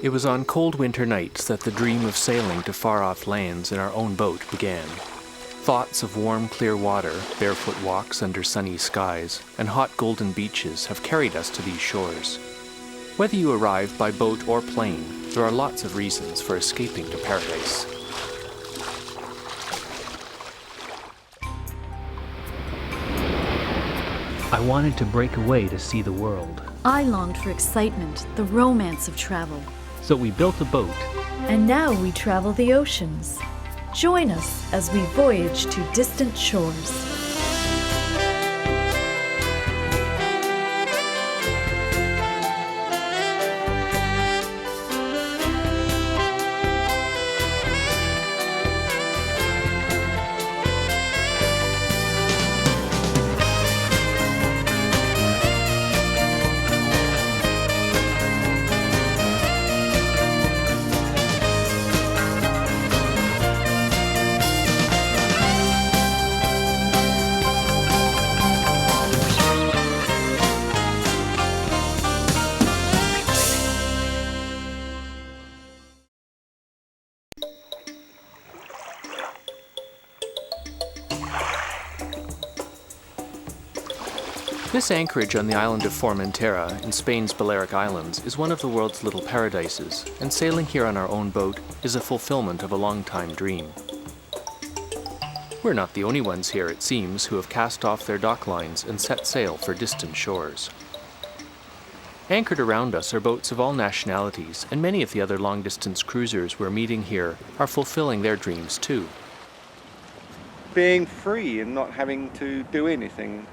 It was on cold winter nights that the dream of sailing to far-off lands in our own boat began. Thoughts of warm, clear water, barefoot walks under sunny skies, and hot golden beaches have carried us to these shores. Whether you arrive by boat or plane, there are lots of reasons for escaping to paradise. I wanted to break away to see the world. I longed for excitement, the romance of travel. So we built a boat. And now we travel the oceans. Join us as we voyage to distant shores. This anchorage on the island of Formentera in Spain's Balearic Islands is one of the world's little paradises, and sailing here on our own boat is a fulfillment of a long-time dream. We're not the only ones here, it seems, who have cast off their dock lines and set sail for distant shores. Anchored around us are boats of all nationalities, and many of the other long-distance cruisers we're meeting here are fulfilling their dreams too. Being free and not having to do anything.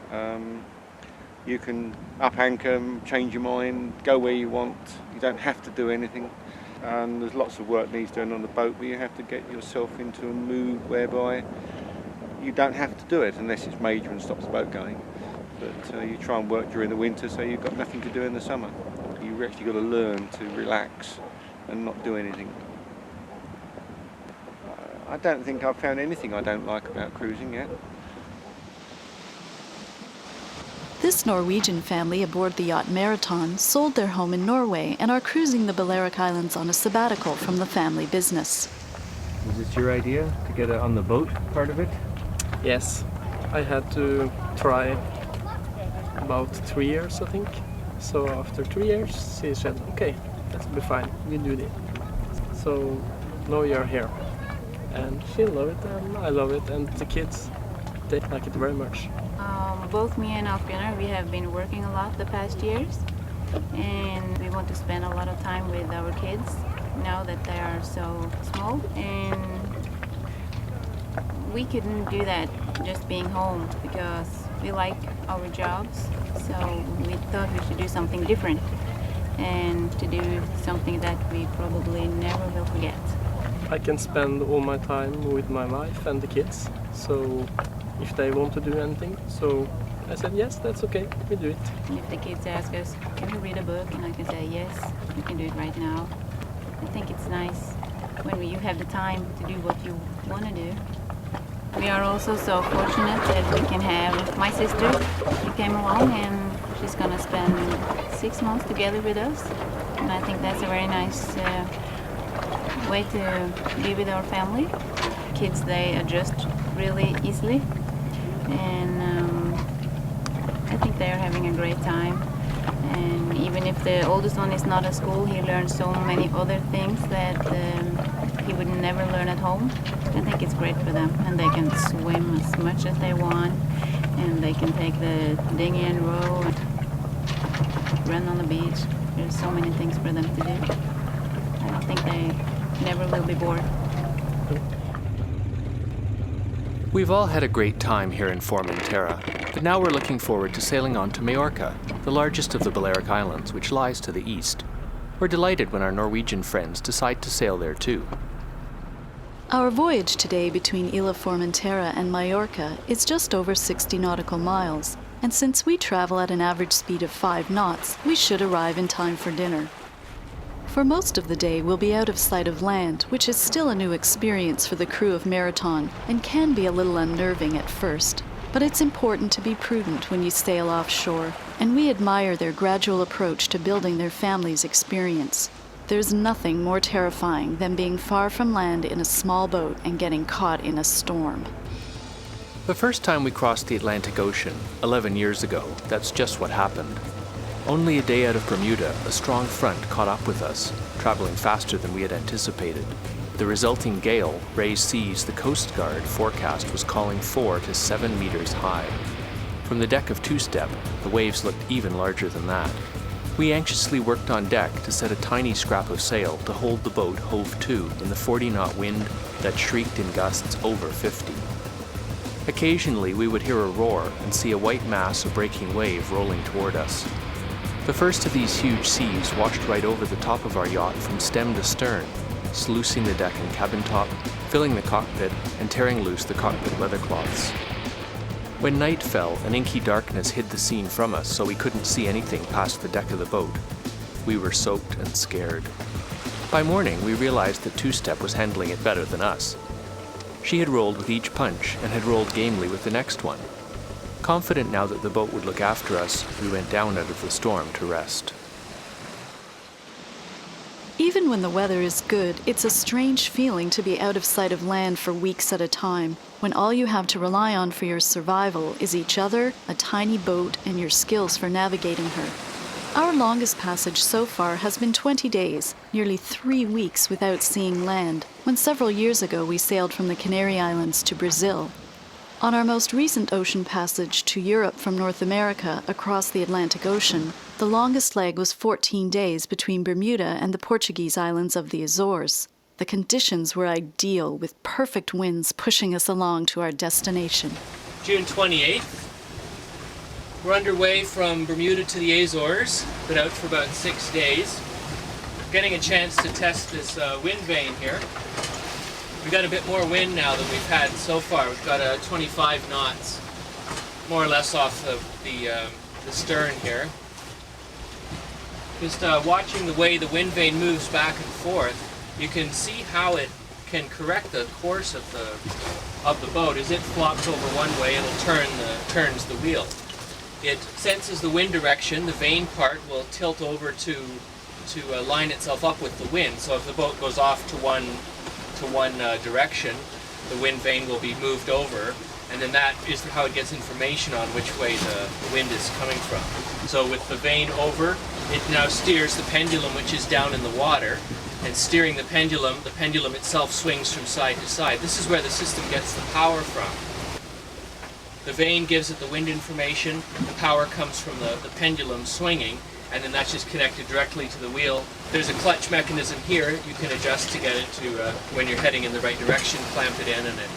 You can up anchor, change your mind, go where you want. You don't have to do anything. And there's lots of work needs doing on the boat, but you have to get yourself into a mood whereby you don't have to do it unless it's major and stops the boat going. But you try and work during the winter, so you've got nothing to do in the summer. You've actually got to learn to relax and not do anything. I don't think I've found anything I don't like about cruising yet. This Norwegian family aboard the yacht Marathon sold their home in Norway and are cruising the Balearic Islands on a sabbatical from the family business. Was this your idea to get on the boat part of it? Yes, I had to try about 3 years, I think. So after 3 years, she said, okay, that'll be fine, we do it. So now you're here. And she loves it, and I love it, and the kids, they like it very much. Both me and Alfina, we have been working a lot the past years, and we want to spend a lot of time with our kids now that they are so small. And we couldn't do that just being home because we like our jobs, so we thought we should do something different and to do something that we probably never will forget. I can spend all my time with my wife and the kids, so if they want to do anything. So I said, yes, that's okay, we do it. And if the kids ask us, can we read a book? And I can say, yes, we can do it right now. I think it's nice when you have the time to do what you want to do. We are also so fortunate that we can have my sister. She came along and she's going to spend 6 months together with us. And I think that's a very nice way to be with our family. Kids, they adjust really easily. And I think they're having a great time. And even if the oldest one is not at school, he learns so many other things that he would never learn at home. I think it's great for them, and they can swim as much as they want, and they can take the dinghy and row and run on the beach. There's so many things for them to do. I don't think they never will be bored. We've all had a great time here in Formentera, but now we're looking forward to sailing on to Mallorca, the largest of the Balearic Islands, which lies to the east. We're delighted when our Norwegian friends decide to sail there too. Our voyage today between Isla Formentera and Mallorca is just over 60 nautical miles, and since we travel at an average speed of 5 knots, we should arrive in time for dinner. For most of the day, we'll be out of sight of land, which is still a new experience for the crew of Marathon and can be a little unnerving at first. But it's important to be prudent when you sail offshore, and we admire their gradual approach to building their family's experience. There's nothing more terrifying than being far from land in a small boat and getting caught in a storm. The first time we crossed the Atlantic Ocean, 11 years ago, that's just what happened. Only a day out of Bermuda, a strong front caught up with us, traveling faster than we had anticipated. The resulting gale raised seas the Coast Guard forecast was calling 4 to 7 meters high. From the deck of Two-Step, the waves looked even larger than that. We anxiously worked on deck to set a tiny scrap of sail to hold the boat hove to in the 40-knot wind that shrieked in gusts over 50. Occasionally, we would hear a roar and see a white mass of breaking wave rolling toward us. The first of these huge seas washed right over the top of our yacht from stem to stern, sluicing the deck and cabin top, filling the cockpit, and tearing loose the cockpit weathercloths. When night fell, an inky darkness hid the scene from us so we couldn't see anything past the deck of the boat. We were soaked and scared. By morning, we realized that Two-Step was handling it better than us. She had rolled with each punch and had rolled gamely with the next one. Confident now that the boat would look after us, we went down out of the storm to rest. Even when the weather is good, it's a strange feeling to be out of sight of land for weeks at a time, when all you have to rely on for your survival is each other, a tiny boat, and your skills for navigating her. Our longest passage so far has been 20 days, nearly 3 weeks without seeing land, when several years ago we sailed from the Canary Islands to Brazil. On our most recent ocean passage to Europe from North America across the Atlantic Ocean, the longest leg was 14 days between Bermuda and the Portuguese islands of the Azores. The conditions were ideal, with perfect winds pushing us along to our destination. June 28th. We're underway from Bermuda to the Azores. Been out for about 6 days. Getting a chance to test this wind vane here. We've got a bit more wind now than we've had so far. We've got 25 knots, more or less off of the stern here. Just watching the way the wind vane moves back and forth, you can see how it can correct the course of the boat. As it flops over one way, it'll turns the wheel. It senses the wind direction. The vane part will tilt over to line itself up with the wind. So if the boat goes off to one direction, the wind vane will be moved over, and then that is how it gets information on which way the wind is coming from. So with the vane over, it now steers the pendulum, which is down in the water, and steering the pendulum itself swings from side to side. This is where the system gets the power from. The vane gives it the wind information, the power comes from the pendulum swinging, and then that's just connected directly to the wheel. There's a clutch mechanism here you can adjust to get it to, when you're heading in the right direction, clamp it in, and it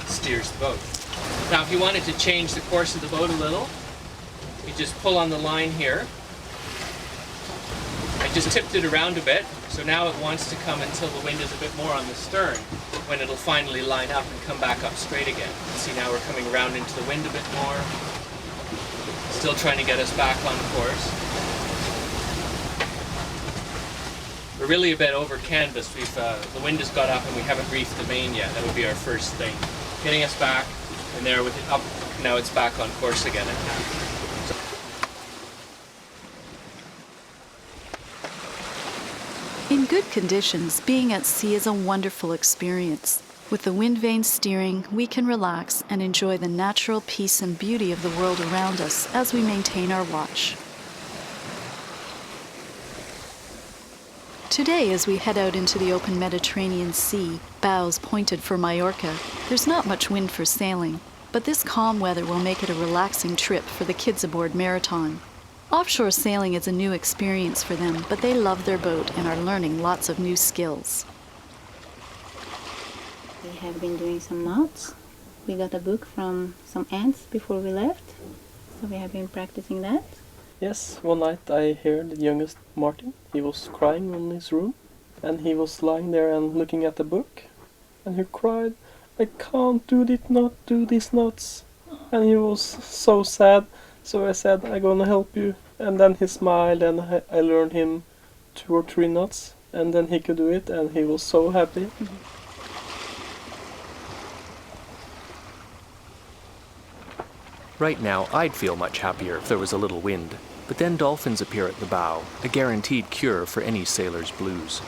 steers the boat. Now if you wanted to change the course of the boat a little, you just pull on the line here. I just tipped it around a bit, so now it wants to come until the wind is a bit more on the stern, when it'll finally line up and come back up straight again. See, now we're coming around into the wind a bit more. Still trying to get us back on course. We're really a bit over canvas. The wind has got up and we haven't reefed the main yet. That would be our first thing. Getting us back, and there with it up, now it's back on course again. In good conditions, being at sea is a wonderful experience. With the wind vane steering, we can relax and enjoy the natural peace and beauty of the world around us as we maintain our watch. Today, as we head out into the open Mediterranean Sea, bows pointed for Mallorca, there's not much wind for sailing, but this calm weather will make it a relaxing trip for the kids aboard Marathon. Offshore sailing is a new experience for them, but they love their boat and are learning lots of new skills. We have been doing some knots. We got a book from some aunts before we left, so we have been practicing that. Yes, one night I heard the youngest Martin. He was crying in his room, and he was lying there and looking at the book, and he cried, "I can't do these knots." And he was so sad, so I said, "I'm gonna help you." And then he smiled, and I learned him 2 or 3 knots, and then he could do it, and he was so happy. Right now, I'd feel much happier if there was a little wind. but then dolphins appear at the bow, a guaranteed cure for any sailor's blues.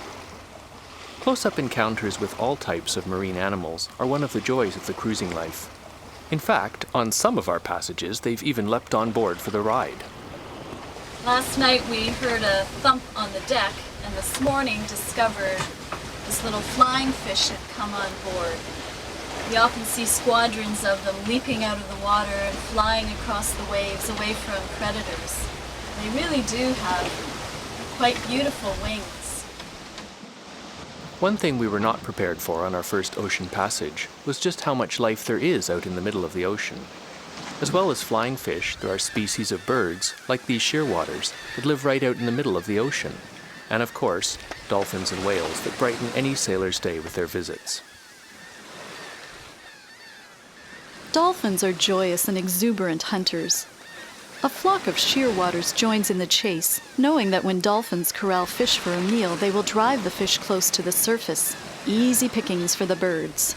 Close-up encounters with all types of marine animals are one of the joys of the cruising life. In fact, on some of our passages, they've even leapt on board for the ride. Last night we heard a thump on the deck, and this morning discovered this little flying fish had come on board. We often see squadrons of them leaping out of the water and flying across the waves away from predators. They really do have quite beautiful wings. One thing we were not prepared for on our first ocean passage was just how much life there is out in the middle of the ocean. As well as flying fish, there are species of birds, like these shearwaters, that live right out in the middle of the ocean. And of course, dolphins and whales that brighten any sailor's day with their visits. Dolphins are joyous and exuberant hunters. A flock of shearwaters joins in the chase, knowing that when dolphins corral fish for a meal, they will drive the fish close to the surface. Easy pickings for the birds.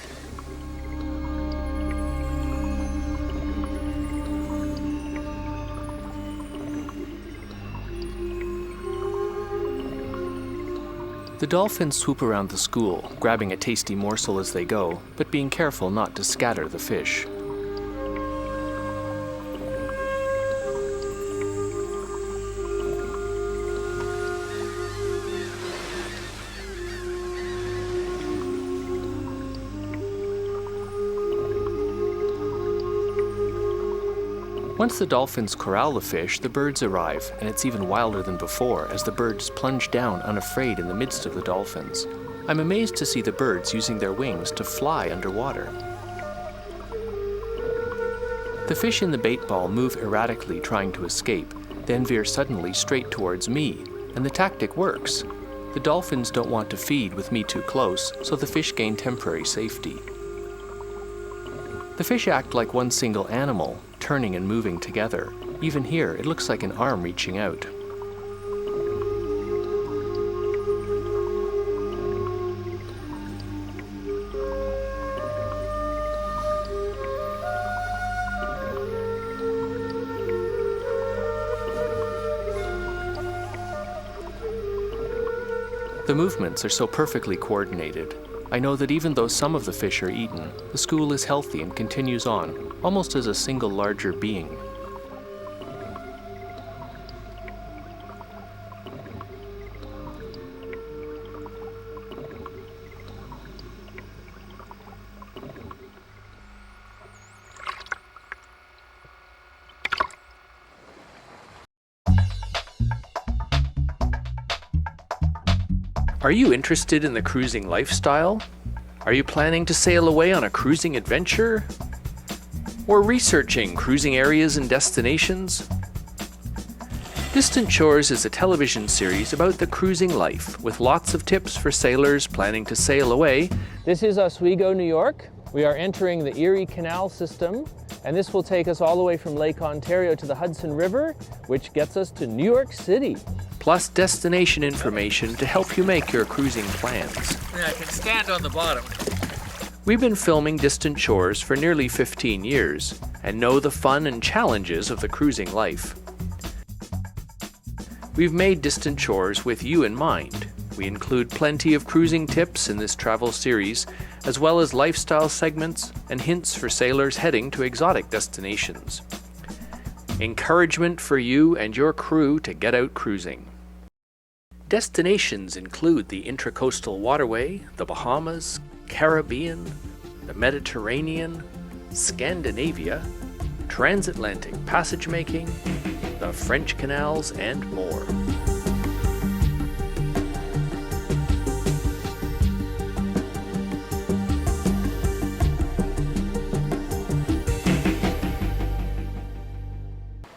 The dolphins swoop around the school, grabbing a tasty morsel as they go, but being careful not to scatter the fish. Once the dolphins corral the fish, the birds arrive, and it's even wilder than before as the birds plunge down unafraid in the midst of the dolphins. I'm amazed to see the birds using their wings to fly underwater. The fish in the bait ball move erratically trying to escape, then veer suddenly straight towards me, and the tactic works. The dolphins don't want to feed with me too close, so the fish gain temporary safety. The fish act like one single animal, turning and moving together. Even here, it looks like an arm reaching out. The movements are so perfectly coordinated. I know that even though some of the fish are eaten, the school is healthy and continues on, almost as a single larger being. Are you interested in the cruising lifestyle? Are you planning to sail away on a cruising adventure? Or researching cruising areas and destinations? Distant Shores is a television series about the cruising life, with lots of tips for sailors planning to sail away. This is Oswego, New York. We are entering the Erie Canal system, and this will take us all the way from Lake Ontario to the Hudson River, which gets us to New York City. Plus destination information to help you make your cruising plans. I can stand on the bottom. We've been filming Distant Shores for nearly 15 years and know the fun and challenges of the cruising life. We've made Distant Shores with you in mind. We include plenty of cruising tips in this travel series, as well as lifestyle segments and hints for sailors heading to exotic destinations. Encouragement for you and your crew to get out cruising. Destinations include the Intracoastal Waterway, the Bahamas, Caribbean, the Mediterranean, Scandinavia, transatlantic passage making, the French canals, and more.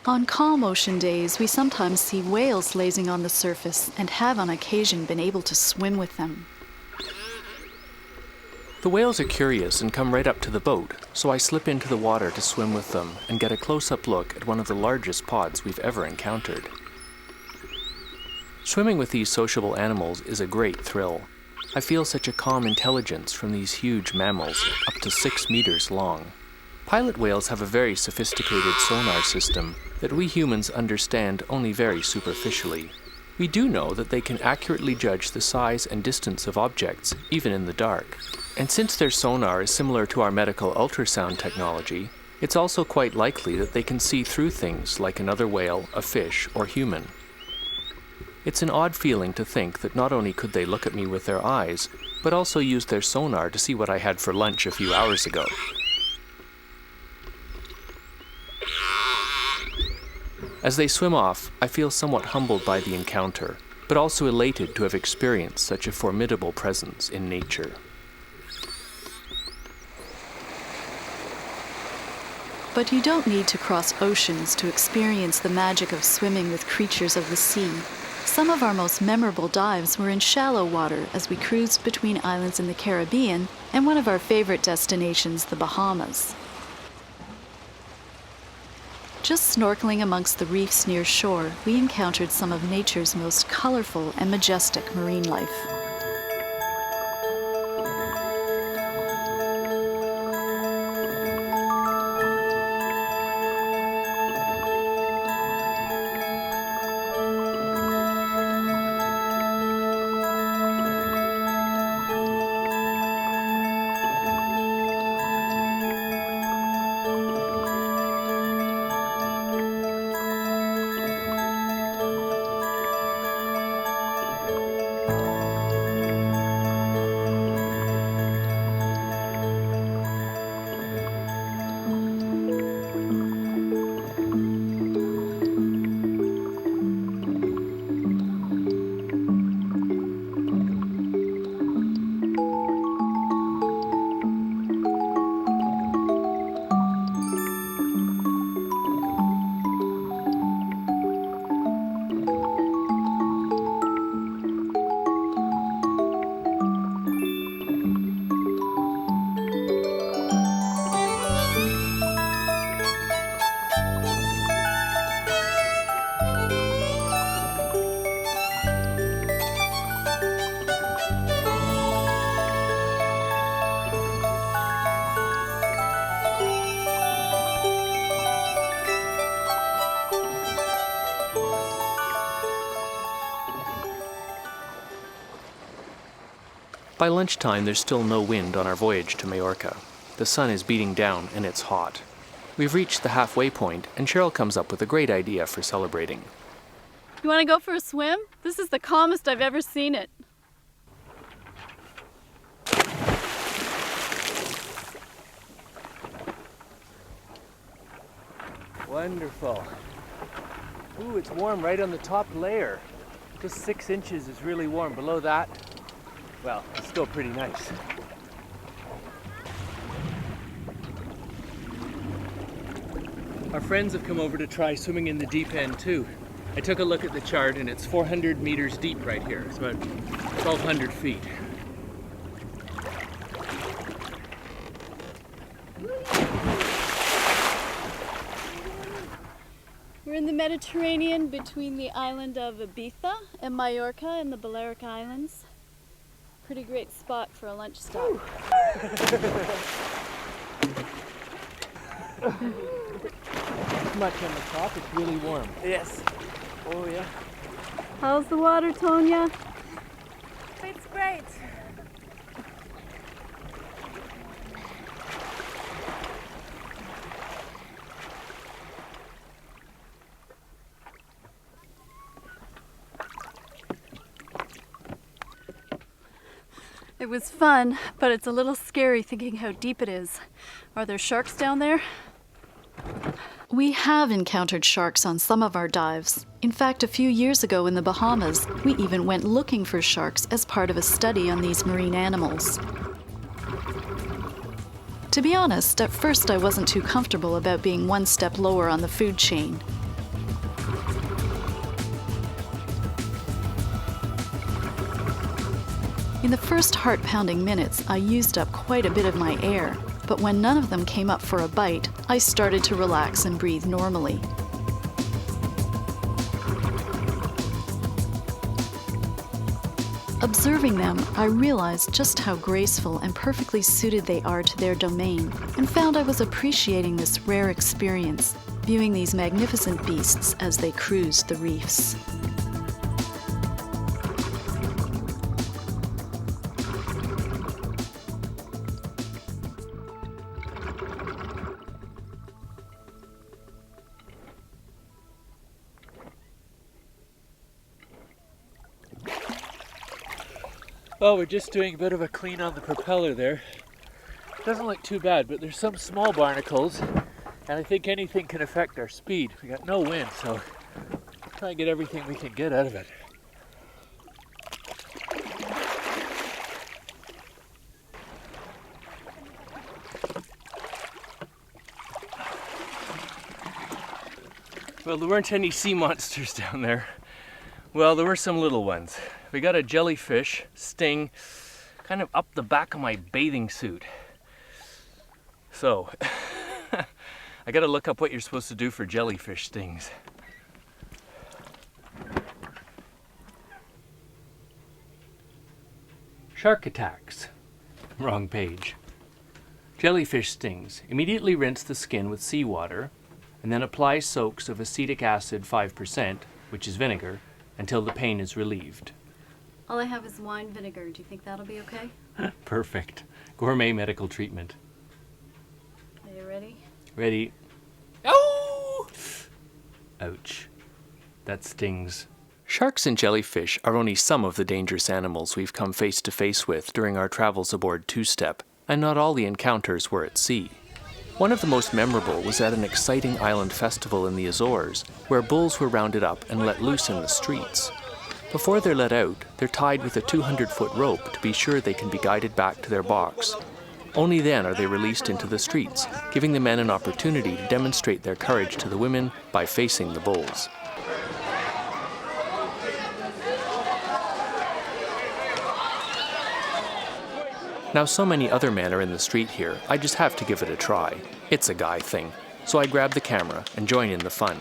On calm ocean days, we sometimes see whales lazing on the surface and have on occasion been able to swim with them. The whales are curious and come right up to the boat, so I slip into the water to swim with them and get a close-up look at one of the largest pods we've ever encountered. Swimming with these sociable animals is a great thrill. I feel such a calm intelligence from these huge mammals, up to 6 meters long. Pilot whales have a very sophisticated sonar system that we humans understand only very superficially. We do know that they can accurately judge the size and distance of objects, even in the dark. And since their sonar is similar to our medical ultrasound technology, it's also quite likely that they can see through things like another whale, a fish, or human. It's an odd feeling to think that not only could they look at me with their eyes, but also use their sonar to see what I had for lunch a few hours ago. As they swim off, I feel somewhat humbled by the encounter, but also elated to have experienced such a formidable presence in nature. But you don't need to cross oceans to experience the magic of swimming with creatures of the sea. Some of our most memorable dives were in shallow water as we cruised between islands in the Caribbean and one of our favorite destinations, the Bahamas. Just snorkeling amongst the reefs near shore, we encountered some of nature's most colorful and majestic marine life. By lunchtime, there's still no wind on our voyage to Mallorca. The sun is beating down and it's hot. We've reached the halfway point, and Sheryl comes up with a great idea for celebrating. You want to go for a swim? This is the calmest I've ever seen it. Wonderful. Ooh, it's warm right on the top layer. Just 6 inches is really warm. Below that, well, it's still pretty nice. Our friends have come over to try swimming in the deep end too. I took a look at the chart and it's 400 meters deep right here. It's about 1,200 feet. We're in the Mediterranean between the island of Ibiza and Mallorca and the Balearic Islands. Pretty great spot for a lunch stop. Much on the top, it's really warm. Yes. Oh yeah. How's the water, Tonya? It's great. It was fun, but it's a little scary thinking how deep it is. Are there sharks down there? We have encountered sharks on some of our dives. In fact, a few years ago in the Bahamas, we even went looking for sharks as part of a study on these marine animals. To be honest, at first I wasn't too comfortable about being one step lower on the food chain. In the first heart-pounding minutes, I used up quite a bit of my air, but when none of them came up for a bite, I started to relax and breathe normally. A Observing them, I realized just how graceful and perfectly suited they are to their domain, and found I was appreciating this rare experience, viewing these magnificent beasts as they cruised the reefs. Well, we're just doing a bit of a clean on the propeller there. Doesn't look too bad, but there's some small barnacles, and I think anything can affect our speed. We got no wind, so try and get everything we can get out of it. Well, there weren't any sea monsters down there. Well, there were some little ones. We got a jellyfish sting kind of up the back of my bathing suit. So, I gotta look up what you're supposed to do for jellyfish stings. Shark attacks. Wrong page. Jellyfish stings. Immediately rinse the skin with seawater and then apply soaks of acetic acid 5%, which is vinegar, until the pain is relieved. All I have is wine vinegar. Do you think that'll be okay? Perfect. Gourmet medical treatment. Are you ready? Ready. Oh! Ouch. That stings. Sharks and jellyfish are only some of the dangerous animals we've come face to face with during our travels aboard Two-Step, and not all the encounters were at sea. One of the most memorable was at an exciting island festival in the Azores, where bulls were rounded up and let loose in the streets. Before they're let out, they're tied with a 200-foot rope to be sure they can be guided back to their box. Only then are they released into the streets, giving the men an opportunity to demonstrate their courage to the women by facing the bulls. Now, so many other men are in the street here, I just have to give it a try. It's a guy thing, so I grab the camera and join in the fun.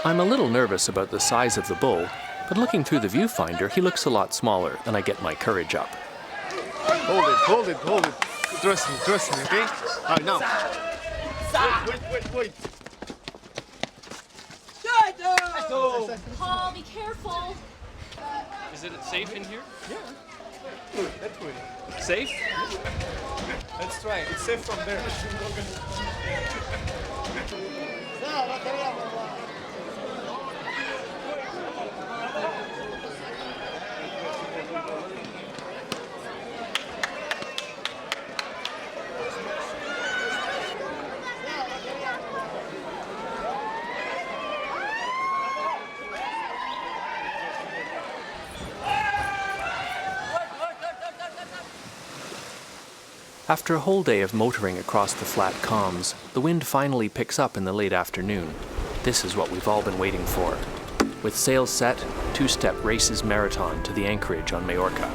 I'm a little nervous about the size of the bull, but looking through the viewfinder, he looks a lot smaller, and I get my courage up. Hold it. Trust me, okay? All right, now. Wait. Paul, be careful! Is it safe in here? Yeah. Look, that way. Safe? Let's try. It's safe from there. After a whole day of motoring across the flat calms, the wind finally picks up in the late afternoon. This is what we've all been waiting for. With sails set, Two-Step races marathon to the anchorage on Mallorca.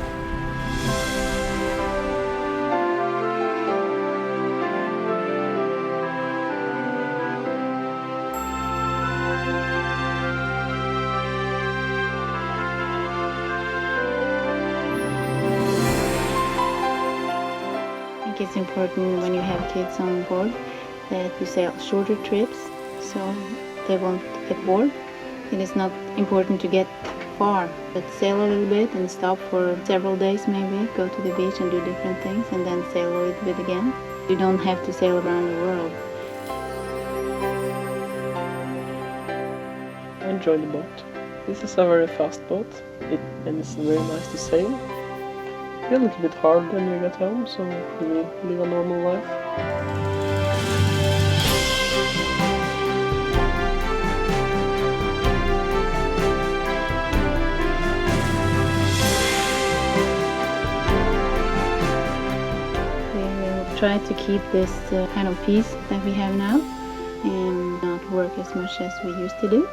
It's important when you have kids on board that you sail shorter trips so they won't get bored. It is not important to get far, but sail a little bit and stop for several days maybe, go to the beach and do different things and then sail a little bit again. You don't have to sail around the world. I enjoy the boat. This is a very fast boat and it's very nice to sail. It's a little bit hard when you get home, so you live a normal life. We will try to keep this kind of peace that we have now and not work as much as we used to do.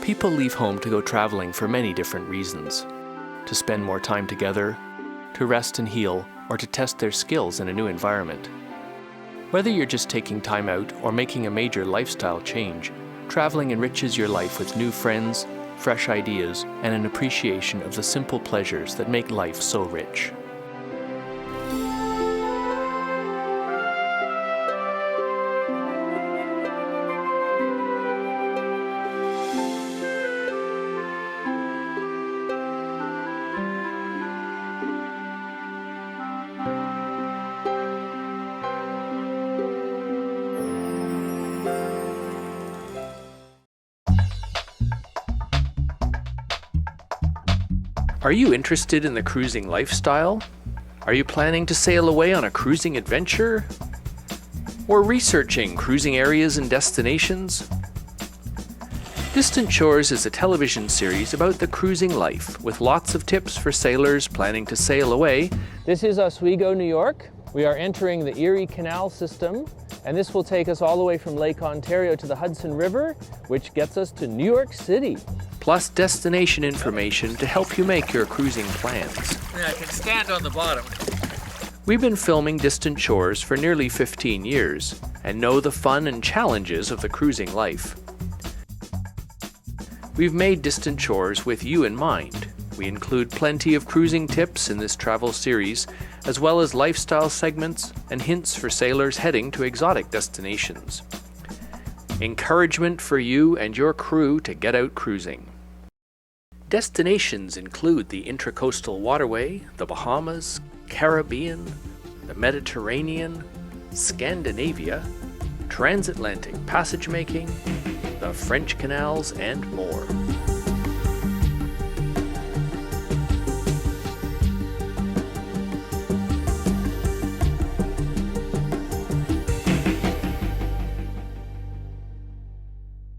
People leave home to go traveling for many different reasons. To spend more time together, to rest and heal, or to test their skills in a new environment. Whether you're just taking time out or making a major lifestyle change, traveling enriches your life with new friends, fresh ideas, and an appreciation of the simple pleasures that make life so rich. Are you interested in the cruising lifestyle? Are you planning to sail away on a cruising adventure? Or researching cruising areas and destinations? Distant Shores is a television series about the cruising life, with lots of tips for sailors planning to sail away. This is Oswego, New York. We are entering the Erie Canal system, and this will take us all the way from Lake Ontario to the Hudson River, which gets us to New York City. Plus destination information to help you make your cruising plans. Yeah, I can stand on the bottom. We've been filming Distant Shores for nearly 15 years and know the fun and challenges of the cruising life. We've made Distant Shores with you in mind. We include plenty of cruising tips in this travel series, as well as lifestyle segments and hints for sailors heading to exotic destinations. Encouragement for you and your crew to get out cruising. Destinations include the Intracoastal Waterway, the Bahamas, Caribbean, the Mediterranean, Scandinavia, transatlantic passage making, the French canals, and more.